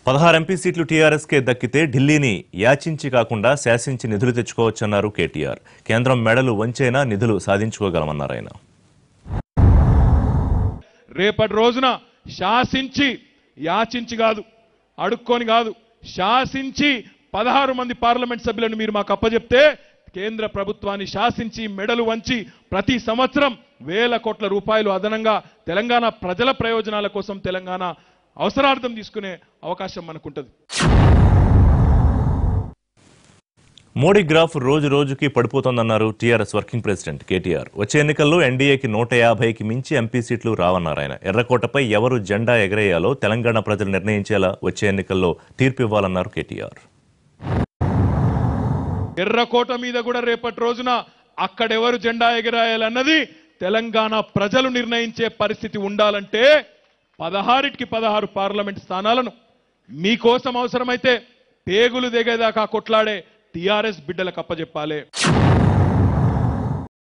16 MP సీట్లు టీఆర్ఎస్కే దక్కితే ఢిల్లీని యాచించి కాకుండా శాసించి నిధులు తెచ్చుకోవచ్చన్నారు కేటీఆర్. కేంద్రం మెడలు వంచైనా నిధులు సాధించుకోగలమన్నారు ఆయన. రేపటి రోజున శాసించి యాచించి కాదు, అడుక్కొని కాదు, శాసించి 16 మంది పార్లమెంట్ సభ్యులను మీరు మాకు అప్పచెప్తే కేంద్ర ప్రభుత్వాన్ని శాసించి మెడలు వంచి ప్రతి సంవత్సరం వేల కోట్ల రూపాయలు అదనంగా తెలంగాణ ప్రజల ప్రయోజనాల కోసం తెలంగాణ అవసరార్థం తీసుకునే అవకాశం మనకుంటది. మోడీ గ్రాఫ్ రోజు రోజుకి పడిపోతోందన్నారు టీఆర్ఎస్ వర్కింగ్ ప్రెసిడెంట్ కేటీఆర్. వచ్చే ఎన్నికల్లో ఎన్డీఏకి 150కి మించి ఎంపీ సీట్లు రావన్నారు ఆయన. ఎర్రకోటపై ఎవరు జెండా ఎగరేయాలో తెలంగాణ ప్రజలు నిర్ణయించేలా వచ్చే ఎన్నికల్లో తీర్పు ఇవ్వాలన్నారు కేటీఆర్. ఎర్రకోట మీద కూడా రేపటి రోజున అక్కడెవరు జెండా ఎగరేయాలన్నది తెలంగాణ ప్రజలు నిర్ణయించే పరిస్థితి ఉండాలంటే 16కి 16 పార్లమెంట్ స్థానాలను మీకోసం అవసరమైతే పేగులు దిగేదాకా కొట్లాడే టీఆర్ఎస్ బిడ్డలకు అప్పచెప్పాలి.